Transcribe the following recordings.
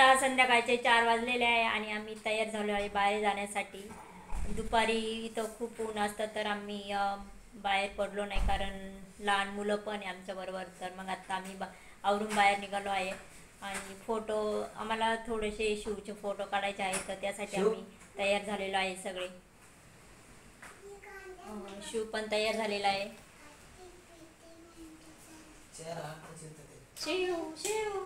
आत्ता संध्याकाळचे 4 वाजलेले आहे आणि आम्ही तयार झालो आहे बाहेर जाण्यासाठी. दुपारी इथं खूप ऊन असतं तर आम्ही बाहेर पडलो नाही, कारण लहान मुलं पण आहे आमच्याबरोबर. तर मग आत्ता आम्ही आवरून बाहेर निघालो आहे. आणि फोटो आम्हाला थोडेसे शिवचे फोटो काढायचे आहेत, तर त्यासाठी आम्ही तयार झालेलो आहे सगळे. शिव पण तयार झालेला आहे. शिव शिव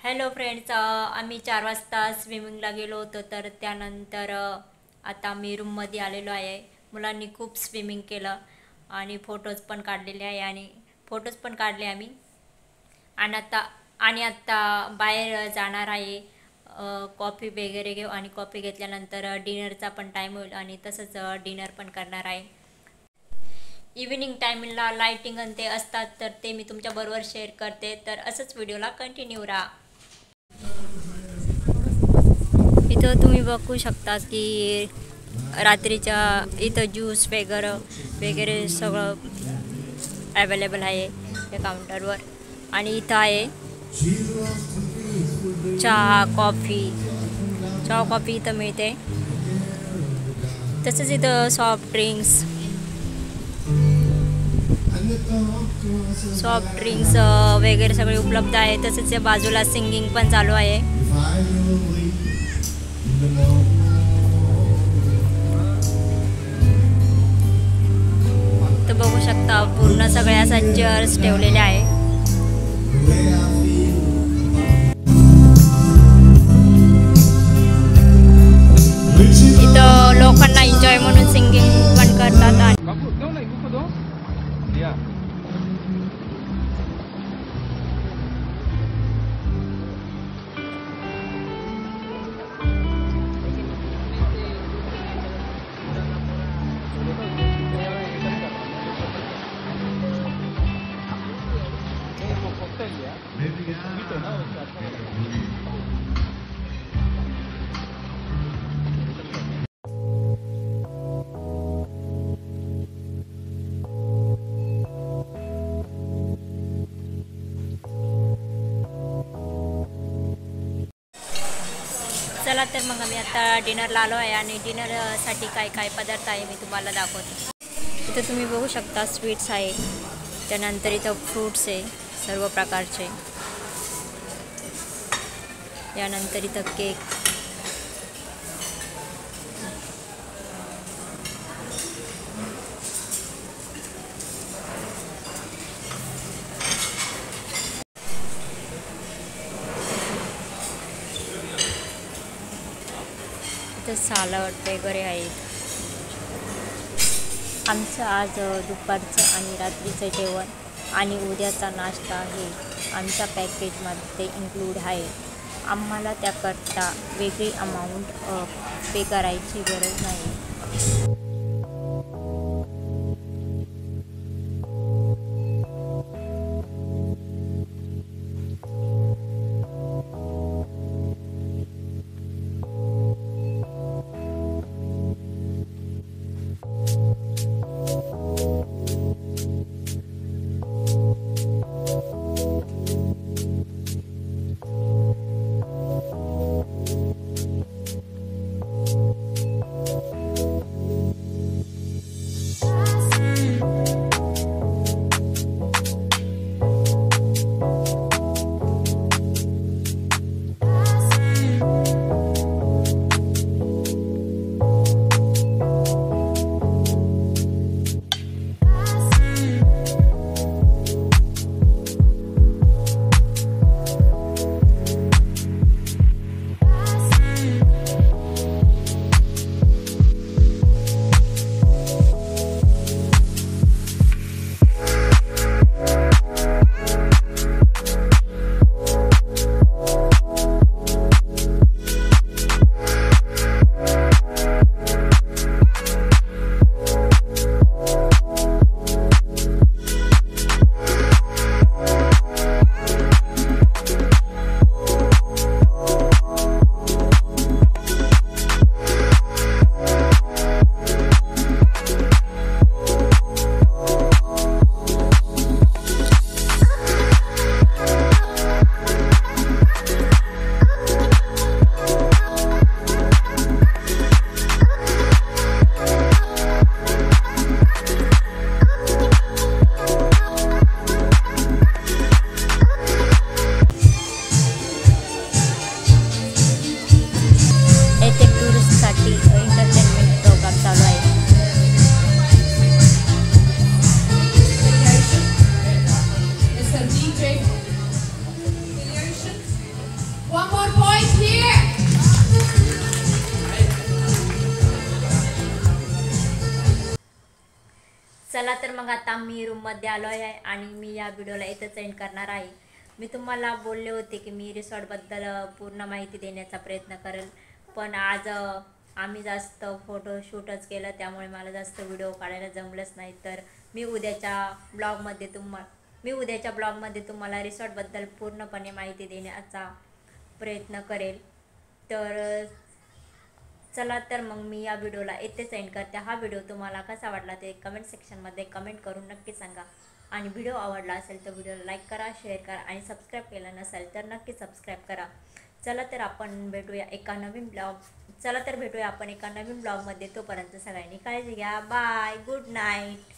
हॅलो फ्रेंड्स, आम्ही 4 वाजता स्विमिंगला गेलो होतो. तर त्यानंतर आता आम्ही रूममध्ये आलेलो आहे. मुलांनी खूप स्विमिंग केलं आणि फोटोज पण काढलेले आहे आम्ही. आणि आत्ता बाहेर जाणार आहे. कॉफी वगैरे घेऊ आणि कॉफी घेतल्यानंतर डिनरचा पण टाईम होईल आणि तसंच डिनर पण करणार आहे. इव्हिनिंग टाईमला लाईटिंग आणि ते असतात, तर ते मी तुमच्याबरोबर शेअर करते. तर असंच व्हिडिओला कंटिन्यू राहा. इथं तुम्ही बघू शकता की रात्रीच्या इथं ज्यूस वगैरे सगळं अवेलेबल आहे या काउंटरवर. आणि इथं आहे चहा कॉफी इथं मिळते. तसंच इथं सॉफ्ट ड्रिंक्स वगैरे सगळे उपलब्ध आहे. तसेच या बाजूला सिंगिंग पण चालू आहे. तर बघू शकता पूर्ण सगळ्या असा चेअर्स ठेवलेले आहे. इथं लोकांना एन्जॉय म्हणून सिंगिंग पण करतात. चला तर मग आम्ही आता डिनरला आलो आहे आणि डिनरसाठी काय काय पदार्थ आहे मी तुम्हाला दाखवते. इथं तुम्ही बघू शकता स्वीट्स आहे, त्यानंतर इथं फ्रूट्स आहे सर्व प्रकारचे, यानंतर इथं केक, इथं सॅलड वगैरे आहेत. आमचं आज दुपारचं आणि रात्रीचं जेवण आणि उद्याचा नाश्ता हे आमच्या पॅकेजमध्ये इन्क्लूड आहे. आम्हाला त्याकरता वेगळी अमाऊंट पे करायची गरज नाही. चला तर मग आता मी रूममध्ये आलो आहे आणि मी या व्हिडिओला इथंच एंड करणार आहे. मी तुम्हाला बोलले होते की मी रिसॉर्टबद्दल पूर्ण माहिती देण्याचा प्रयत्न करेल, पण आज आम्ही जास्त फोटोशूटच केलं, त्यामुळे मला जास्त व्हिडिओ काढायला जमलंच नाही. तर मी उद्याच्या ब्लॉगमध्ये तुम्हाला रिसॉर्टबद्दल पूर्णपणे माहिती देण्याचा प्रयत्न करेल. तर चला तर मग मी या व्हिडिओला इथेच एंड करते. हा व्हिडिओ तुम्हाला कसा वाटला ते कमेंट सेक्शनमध्ये कमेंट करून नक्की सांगा. आणि व्हिडिओ आवडला असेल तर व्हिडिओला लाईक करा, शेअर करा आणि सबस्क्राईब केलं नसेल तर नक्की सबस्क्राईब करा. चला तर भेटूया एका नवीन ब्लॉगमध्ये. तोपर्यंत सगळ्यांनी काळजी घ्या. Bye, good night.